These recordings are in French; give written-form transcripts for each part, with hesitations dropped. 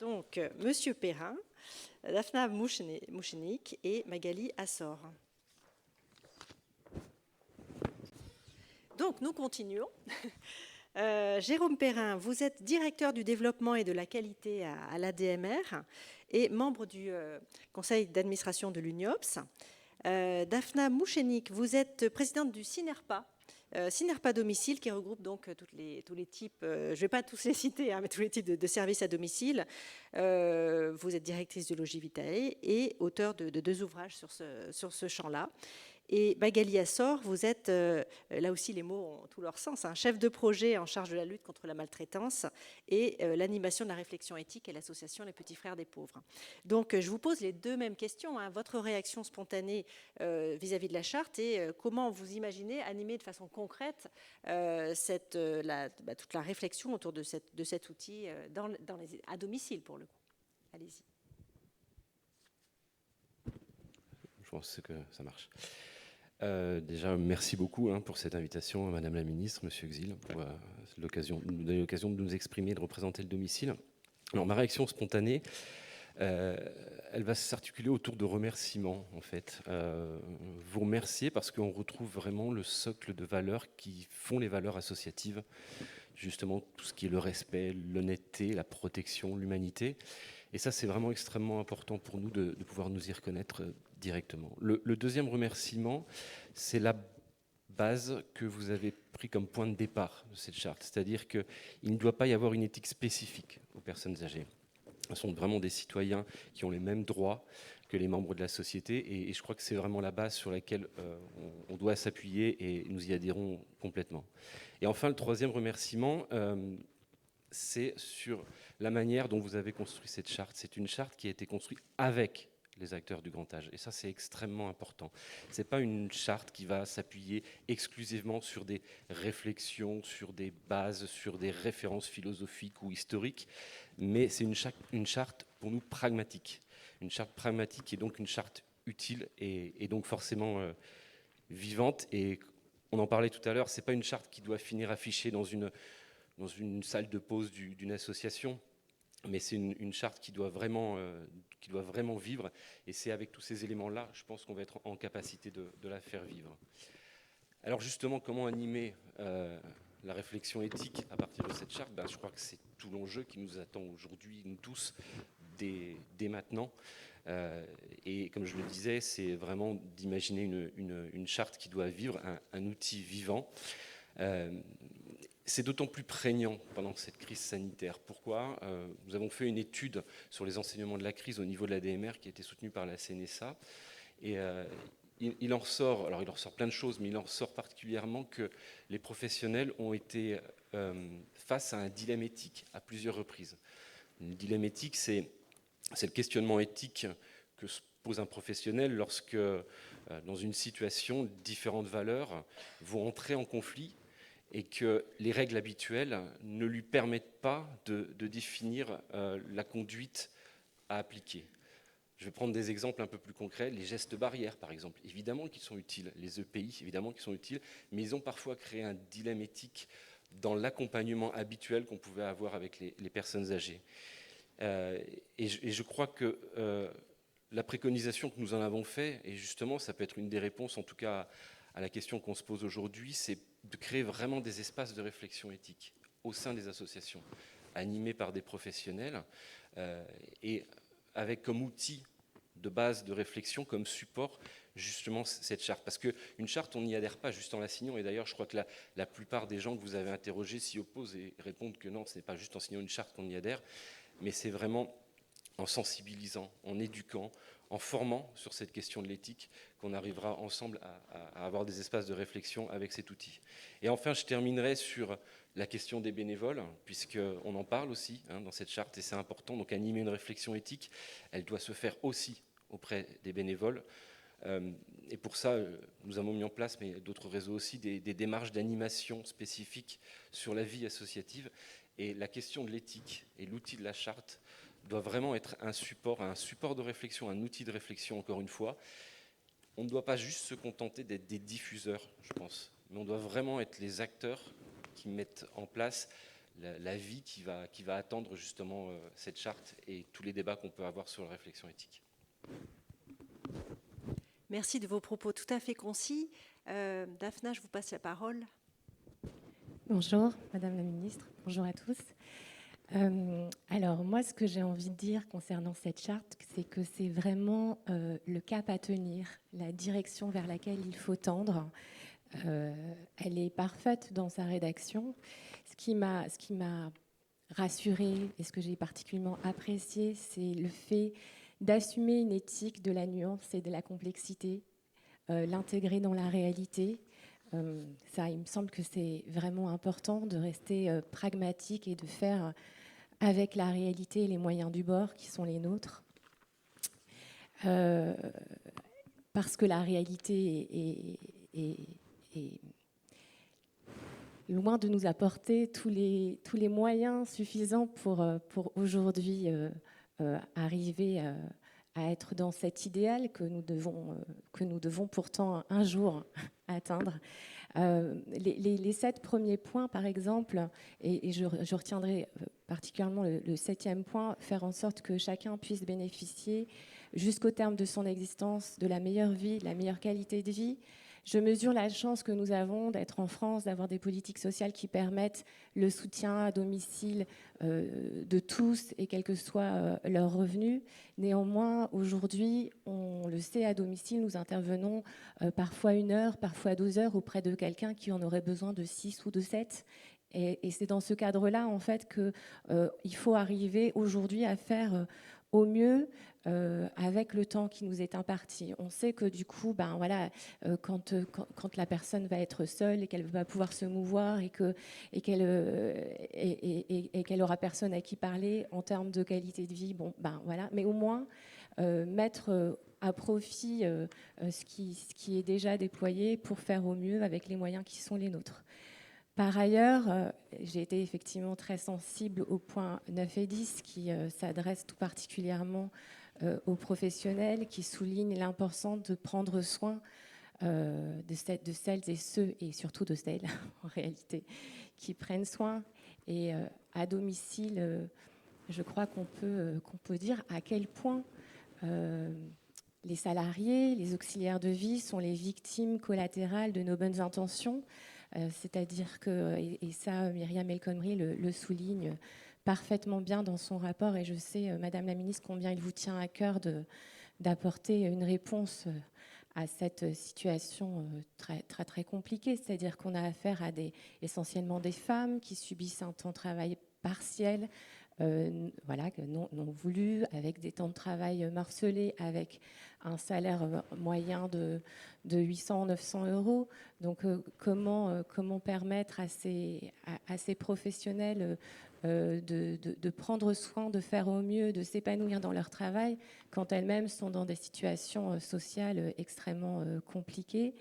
Donc, Monsieur Perrin, Daphna Mouchenik et Magali Assor. Donc, nous continuons. Jérôme Perrin, vous êtes directeur du développement et de la qualité à l'ADMR et membre du conseil d'administration de l'UNIOPS. Daphna Mouchenik, vous êtes présidente du CINERPA, CINERPA Domicile, qui regroupe donc tous les types, je ne vais pas tous les citer, mais tous les types de services à domicile. Vous êtes directrice de Logivitae et auteur de 2 ouvrages sur ce champ-là. Et Magali Assor, vous êtes, là aussi les mots ont tout leur sens, chef de projet en charge de la lutte contre la maltraitance et l'animation de la réflexion éthique et l'association Les Petits Frères des Pauvres. Donc je vous pose les 2 mêmes questions. Votre réaction spontanée vis-à-vis de la charte et comment vous imaginez animer de façon concrète toute la réflexion autour de cet outil à domicile pour le coup. Allez-y. Je pense que ça marche. Déjà, merci beaucoup pour cette invitation, Madame la Ministre, Monsieur Xil, pour nous donner l'occasion de nous exprimer, de représenter le domicile. Alors, ma réaction spontanée, elle va s'articuler autour de remerciements, en fait. Vous remercier parce qu'on retrouve vraiment le socle de valeurs qui font les valeurs associatives, justement tout ce qui est le respect, l'honnêteté, la protection, l'humanité. Et ça, c'est vraiment extrêmement important pour nous de pouvoir nous y reconnaître directement. Le deuxième remerciement, c'est la base que vous avez pris comme point de départ de cette charte. C'est-à-dire qu'il ne doit pas y avoir une éthique spécifique aux personnes âgées. Ce sont vraiment des citoyens qui ont les mêmes droits que les membres de la société. Et je crois que c'est vraiment la base sur laquelle on doit s'appuyer et nous y adhérons complètement. Et enfin, le troisième remerciement, c'est sur la manière dont vous avez construit cette charte. C'est une charte qui a été construite avec les acteurs du grand âge. Et ça, c'est extrêmement important. Ce n'est pas une charte qui va s'appuyer exclusivement sur des réflexions, sur des bases, sur des références philosophiques ou historiques, mais c'est une charte pour nous pragmatique. Une charte pragmatique et donc une charte utile et donc forcément vivante. Et on en parlait tout à l'heure, ce n'est pas une charte qui doit finir affichée dans une salle de pause d'une association, mais c'est une charte qui doit vraiment vivre, et c'est avec tous ces éléments-là, je pense qu'on va être en capacité de la faire vivre. Alors justement, comment animer la réflexion éthique à partir de cette charte? Je crois que c'est tout l'enjeu qui nous attend aujourd'hui, nous tous, dès maintenant. Et comme je le disais, c'est vraiment d'imaginer une charte qui doit vivre, un outil vivant. C'est d'autant plus prégnant pendant cette crise sanitaire. Pourquoi? Nous avons fait une étude sur les enseignements de la crise au niveau de l'ADMR qui a été soutenue par la CNSA. Et il en ressort plein de choses, mais il en ressort particulièrement que les professionnels ont été face à un dilemme éthique à plusieurs reprises. Le dilemme éthique, c'est le questionnement éthique que se pose un professionnel lorsque, dans une situation, différentes valeurs vont entrer en conflit et que les règles habituelles ne lui permettent pas de définir la conduite à appliquer. Je vais prendre des exemples un peu plus concrets. Les gestes barrières, par exemple, évidemment qu'ils sont utiles. Les EPI, évidemment qu'ils sont utiles, mais ils ont parfois créé un dilemme éthique dans l'accompagnement habituel qu'on pouvait avoir avec les personnes âgées. Et je crois que la préconisation que nous en avons fait, et justement, ça peut être une des réponses, en tout cas, à la question qu'on se pose aujourd'hui, c'est de créer vraiment des espaces de réflexion éthique au sein des associations, animés par des professionnels, et avec comme outil de base de réflexion, comme support, justement, cette charte. Parce qu'une charte, on n'y adhère pas juste en la signant, et d'ailleurs, je crois que la plupart des gens que vous avez interrogés s'y opposent et répondent que non, ce n'est pas juste en signant une charte qu'on y adhère, mais c'est vraiment en sensibilisant, en éduquant, en formant sur cette question de l'éthique, qu'on arrivera ensemble à avoir des espaces de réflexion avec cet outil. Et enfin, je terminerai sur la question des bénévoles, puisqu'on en parle aussi dans cette charte, et c'est important. Donc animer une réflexion éthique, elle doit se faire aussi auprès des bénévoles. Et pour ça, nous avons mis en place, mais d'autres réseaux aussi, des démarches d'animation spécifiques sur la vie associative. Et la question de l'éthique et l'outil de la charte doit vraiment être un support de réflexion, un outil de réflexion, encore une fois. On ne doit pas juste se contenter d'être des diffuseurs, je pense, mais on doit vraiment être les acteurs qui mettent en place la vie qui va attendre justement cette charte et tous les débats qu'on peut avoir sur la réflexion éthique. Merci de vos propos tout à fait concis. Daphna, je vous passe la parole. Bonjour, Madame la Ministre. Bonjour à tous. Alors, moi, ce que j'ai envie de dire concernant cette charte, c'est que c'est vraiment le cap à tenir, la direction vers laquelle il faut tendre. Elle est parfaite dans sa rédaction. Ce qui m'a rassurée et ce que j'ai particulièrement apprécié, c'est le fait d'assumer une éthique de la nuance et de la complexité, l'intégrer dans la réalité. Ça, il me semble que c'est vraiment important de rester pragmatique et de faire avec la réalité et les moyens du bord qui sont les nôtres. Parce que la réalité est loin de nous apporter tous les moyens suffisants pour aujourd'hui arriver à être dans cet idéal que nous devons pourtant un jour atteindre. Les 7 premiers points, par exemple, et je retiendrai particulièrement le 7e point, faire en sorte que chacun puisse bénéficier jusqu'au terme de son existence de la meilleure vie, de la meilleure qualité de vie. Je mesure la chance que nous avons d'être en France, d'avoir des politiques sociales qui permettent le soutien à domicile de tous et quel que soit leur revenu. Néanmoins, aujourd'hui, on le sait, à domicile, nous intervenons parfois 1 heure, parfois 2 heures auprès de quelqu'un qui en aurait besoin de 6 ou de 7. Et c'est dans ce cadre-là, en fait, qu'il faut arriver aujourd'hui à faire au mieux avec le temps qui nous est imparti. On sait que du coup, quand la personne va être seule et qu'elle va pouvoir se mouvoir et qu'elle aura personne à qui parler en termes de qualité de vie, mais au moins mettre à profit ce qui est déjà déployé pour faire au mieux avec les moyens qui sont les nôtres. Par ailleurs, j'ai été effectivement très sensible aux points 9 et 10 qui s'adressent tout particulièrement aux professionnels, qui soulignent l'importance de prendre soin de celles et ceux, et surtout de celles, en réalité, qui prennent soin. Et à domicile, je crois qu'on peut dire à quel point les salariés, les auxiliaires de vie sont les victimes collatérales de nos bonnes intentions. C'est-à-dire que, et ça, Myriam El Khomri le souligne parfaitement bien dans son rapport, et je sais, Madame la Ministre, combien il vous tient à cœur d'apporter une réponse à cette situation très, très, très compliquée. C'est-à-dire qu'on a affaire à essentiellement des femmes qui subissent un temps de travail partiel, non voulu, avec des temps de travail morcelés, avec un salaire moyen de 800 900 euros. Donc comment permettre à ces professionnels de prendre soin, de faire au mieux, de s'épanouir dans leur travail, quand elles-mêmes sont dans des situations sociales extrêmement compliquées.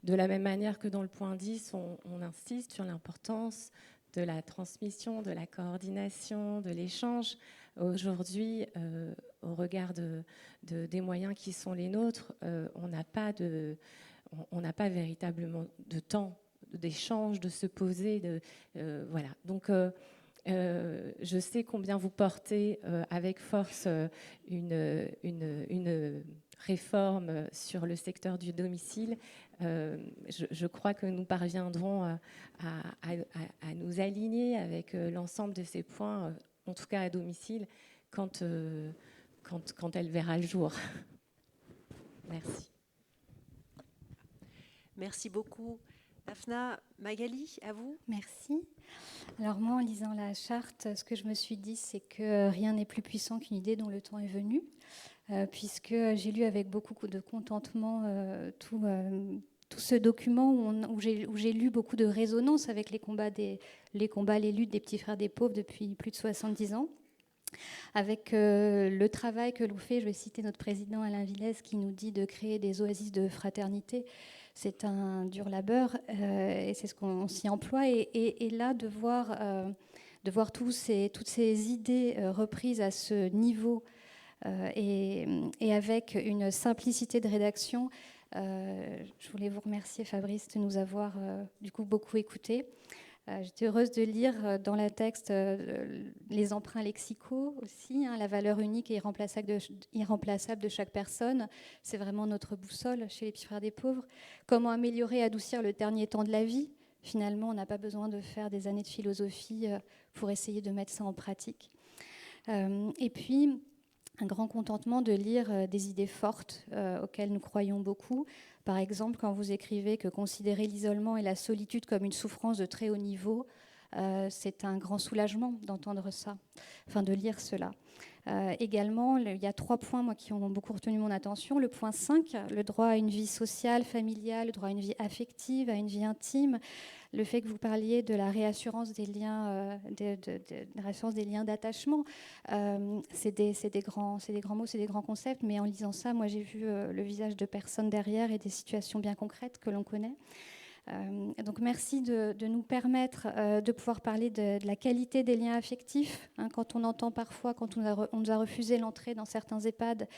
De la même manière que dans le point 10, on insiste sur l'importance de la transmission, de la coordination, de l'échange. Aujourd'hui, au regard des moyens qui sont les nôtres, on n'a pas véritablement de temps d'échange, de se poser. Voilà. Donc, je sais combien vous portez avec force une réforme sur le secteur du domicile. Je crois que nous parviendrons à nous aligner avec l'ensemble de ces points, en tout cas à domicile, quand elle verra le jour. Merci. Merci beaucoup. Daphna, Magali, à vous. Merci. Alors moi, en lisant la charte, ce que je me suis dit, c'est que rien n'est plus puissant qu'une idée dont le temps est venu, puisque j'ai lu avec beaucoup de contentement tout ce document où j'ai lu beaucoup de résonance avec les combats, les luttes des petits frères des pauvres depuis plus de 70 ans. Avec le travail que l'on fait, je vais citer notre président Alain Villez qui nous dit de créer des oasis de fraternité. C'est un dur labeur et c'est ce qu'on s'y emploie. Et là, de voir toutes ces idées reprises à ce niveau et avec une simplicité de rédaction, je voulais vous remercier, Fabrice, de nous avoir du coup beaucoup écoutés. J'étais heureuse de lire dans le texte les emprunts lexicaux aussi, la valeur unique et irremplaçable de chaque personne. C'est vraiment notre boussole chez les Petits Frères des Pauvres. Comment améliorer et adoucir le dernier temps de la vie ? Finalement, on n'a pas besoin de faire des années de philosophie pour essayer de mettre ça en pratique. Et puis, un grand contentement de lire des idées fortes auxquelles nous croyons beaucoup. Par exemple, quand vous écrivez que considérer l'isolement et la solitude comme une souffrance de très haut niveau, c'est un grand soulagement d'entendre ça, enfin de lire cela. Également, il y a 3 points moi, qui ont beaucoup retenu mon attention. Le point 5, le droit à une vie sociale, familiale, le droit à une vie affective, à une vie intime. Le fait que vous parliez de la réassurance des liens, la réassurance des liens d'attachement, c'est des grands mots, c'est des grands concepts, mais en lisant ça, moi j'ai vu le visage de personnes derrière et des situations bien concrètes que l'on connaît. Donc merci de nous permettre de pouvoir parler de la qualité des liens affectifs. Quand on entend parfois, quand on nous a refusé l'entrée dans certains EHPAD,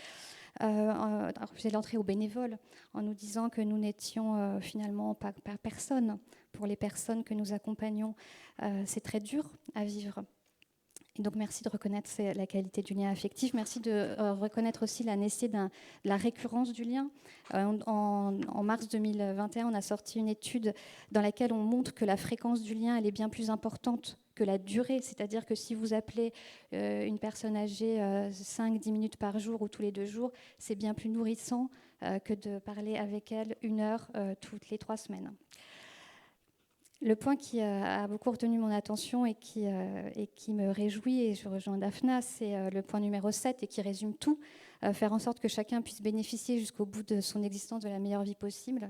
refusé l'entrée aux bénévoles, en nous disant que nous n'étions finalement pas personne. Pour les personnes que nous accompagnons, c'est très dur à vivre. Et donc merci de reconnaître la qualité du lien affectif. Merci de reconnaître aussi la nécessité de la récurrence du lien. En mars 2021, on a sorti une étude dans laquelle on montre que la fréquence du lien elle est bien plus importante que la durée. C'est-à-dire que si vous appelez une personne âgée 5-10 minutes par jour ou tous les 2 jours, c'est bien plus nourrissant que de parler avec elle 1 heure toutes les 3 semaines. Le point qui a beaucoup retenu mon attention et qui me réjouit, et je rejoins Daphna, c'est le point numéro 7 et qui résume tout, faire en sorte que chacun puisse bénéficier jusqu'au bout de son existence de la meilleure vie possible.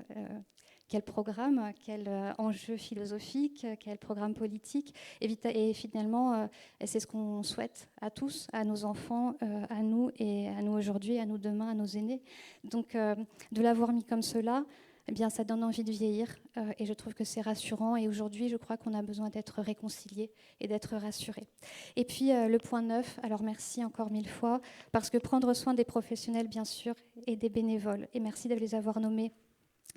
Quel programme, quel enjeu philosophique, quel programme politique. Et finalement, c'est ce qu'on souhaite à tous, à nos enfants, à nous et à nous aujourd'hui, à nous demain, à nos aînés. Donc de l'avoir mis comme cela, eh bien, ça donne envie de vieillir et je trouve que c'est rassurant. Et aujourd'hui, je crois qu'on a besoin d'être réconciliés et d'être rassurés. Et puis, le point 9, alors merci encore 1000 fois, parce que prendre soin des professionnels, bien sûr, et des bénévoles, et merci de les avoir nommés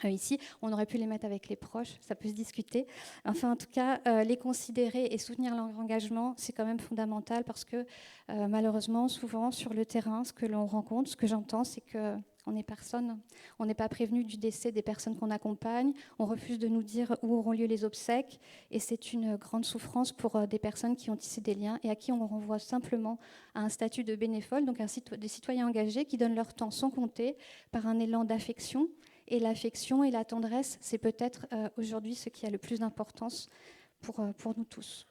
ici. On aurait pu les mettre avec les proches, ça peut se discuter. Enfin, en tout cas, les considérer et soutenir leur engagement, c'est quand même fondamental parce que malheureusement, souvent, sur le terrain, ce que l'on rencontre, ce que j'entends, c'est que on n'est personne. On n'est pas prévenu du décès des personnes qu'on accompagne. On refuse de nous dire où auront lieu les obsèques. Et c'est une grande souffrance pour des personnes qui ont tissé des liens et à qui on renvoie simplement à un statut de bénévole, donc des citoyens engagés qui donnent leur temps sans compter par un élan d'affection. Et l'affection et la tendresse, c'est peut-être aujourd'hui ce qui a le plus d'importance pour nous tous.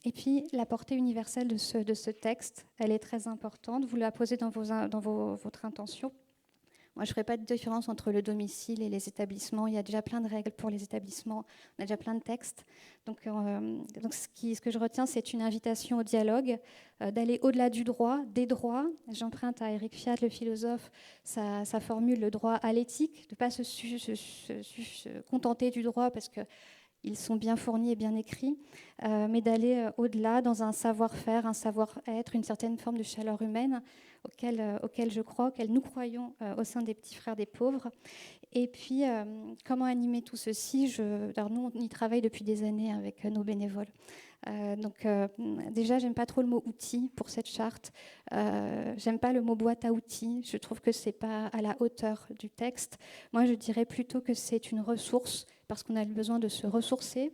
Et puis, la portée universelle de ce texte, elle est très importante. Vous la posez dans votre intention. Moi, je ne ferai pas de différence entre le domicile et les établissements. Il y a déjà plein de règles pour les établissements. On a déjà plein de textes. Donc ce que je retiens, c'est une invitation au dialogue, d'aller au-delà du droit, des droits. J'emprunte à Éric Fiat, le philosophe, sa formule, le droit à l'éthique, de ne pas se contenter du droit parce que ils sont bien fournis et bien écrits, mais d'aller au-delà dans un savoir-faire, un savoir-être, une certaine forme de chaleur humaine auquel je crois, auquel nous croyons au sein des Petits Frères des Pauvres. Et puis, comment animer tout ceci alors nous, on y travaille depuis des années avec nos bénévoles. Déjà, j'aime pas trop le mot outil pour cette charte. J'aime pas le mot boîte à outils. Je trouve que c'est pas à la hauteur du texte. Moi, je dirais plutôt que c'est une ressource parce qu'on a besoin de se ressourcer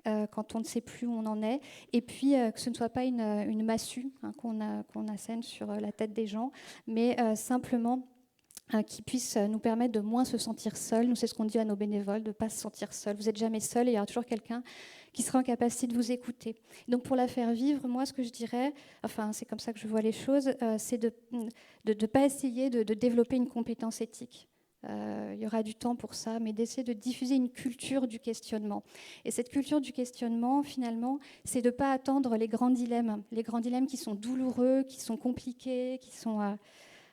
quand on ne sait plus où on en est. Et puis, que ce ne soit pas une massue qu'on assène sur la tête des gens, mais simplement qui puisse nous permettre de moins se sentir seul. Nous, c'est ce qu'on dit à nos bénévoles, de ne pas se sentir seul. Vous n'êtes jamais seul et il y aura toujours quelqu'un qui sera en capacité de vous écouter. Donc pour la faire vivre, moi, ce que je dirais, enfin, c'est comme ça que je vois les choses, c'est de ne pas essayer de développer une compétence éthique. Il y aura du temps pour ça, mais d'essayer de diffuser une culture du questionnement. Et cette culture du questionnement, finalement, c'est de ne pas attendre les grands dilemmes qui sont douloureux, qui sont compliqués, qui sont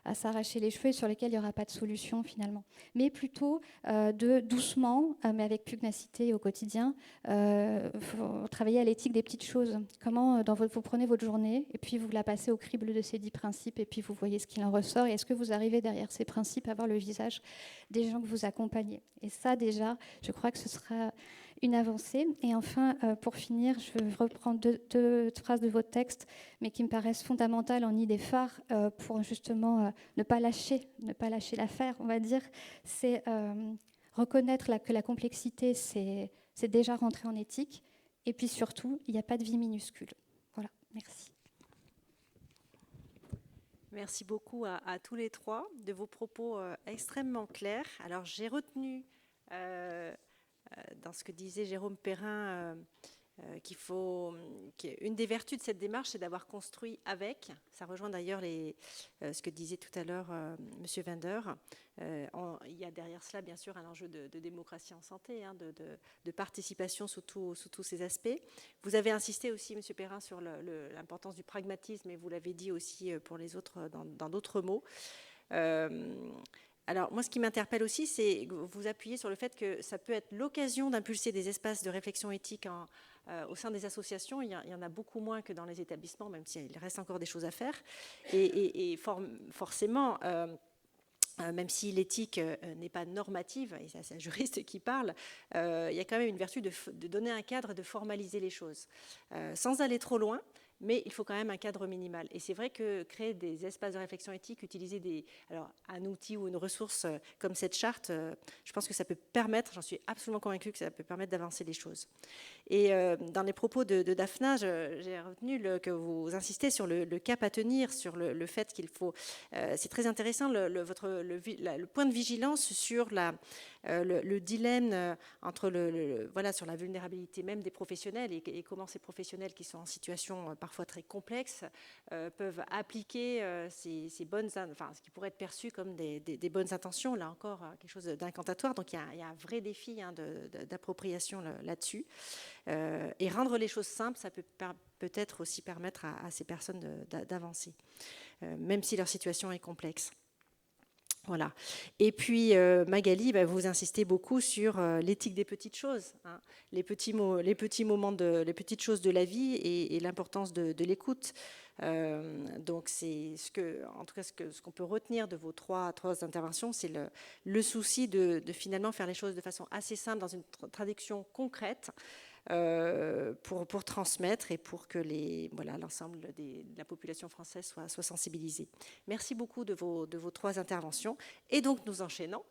à s'arracher les cheveux et sur lesquels il n'y aura pas de solution finalement. Mais plutôt de doucement, mais avec pugnacité au quotidien, travailler à l'éthique des petites choses. Comment vous prenez votre journée et puis vous la passez au crible de ces 10 principes et puis vous voyez ce qu'il en ressort et est-ce que vous arrivez derrière ces principes à voir le visage des gens que vous accompagnez. Et ça déjà, je crois que ce sera une avancée. Et enfin, pour finir, je vais reprendre deux phrases de votre texte, mais qui me paraissent fondamentales en idée phare pour justement ne pas lâcher l'affaire, on va dire. C'est reconnaître que la complexité, c'est déjà rentrer en éthique. Et puis surtout, il n'y a pas de vie minuscule. Voilà, merci. Merci beaucoup à tous les trois de vos propos extrêmement clairs. Alors j'ai retenu dans ce que disait Jérôme Perrin une des vertus de cette démarche, c'est d'avoir construit avec. Ça rejoint d'ailleurs ce que disait tout à l'heure Monsieur Winder. Il y a derrière cela, bien sûr, un enjeu de démocratie en santé, hein, de participation sous tous ces aspects. Vous avez insisté aussi, Monsieur Perrin, sur l'importance du pragmatisme, et vous l'avez dit aussi pour les autres dans d'autres mots. Alors, moi, ce qui m'interpelle aussi, c'est que vous appuyez sur le fait que ça peut être l'occasion d'impulser des espaces de réflexion éthique au sein des associations. Il y en a beaucoup moins que dans les établissements, même s'il reste encore des choses à faire. Et forcément, même si l'éthique n'est pas normative, et c'est un juriste qui parle, il y a quand même une vertu de donner un cadre, de formaliser les choses, sans aller trop loin. Mais il faut quand même un cadre minimal. Et c'est vrai que créer des espaces de réflexion éthique, utiliser un outil ou une ressource comme cette charte, je pense que ça peut permettre, j'en suis absolument convaincue que ça peut permettre d'avancer les choses. Et dans les propos de Daphna, j'ai retenu que vous insistez sur le cap à tenir, sur le fait qu'il faut... c'est très intéressant, le point de vigilance sur le dilemme entre sur la vulnérabilité même des professionnels et comment ces professionnels qui sont en situation parfois très complexe, peuvent appliquer ce qui pourrait être perçu comme des bonnes intentions, là encore quelque chose d'incantatoire. Donc il y a un vrai défi d'appropriation là-dessus. Et rendre les choses simples, ça peut peut-être aussi permettre à ces personnes d'avancer, même si leur situation est complexe. Voilà. Et puis Magali, vous insistez beaucoup sur l'éthique des petites choses, hein, les petites choses de la vie et l'importance de l'écoute. Donc c'est ce qu'on peut retenir de vos trois interventions, c'est le souci de finalement faire les choses de façon assez simple dans une traduction concrète. Pour transmettre et pour que l'ensemble de la population française soit sensibilisée. Merci beaucoup de vos trois interventions. Et donc, nous enchaînons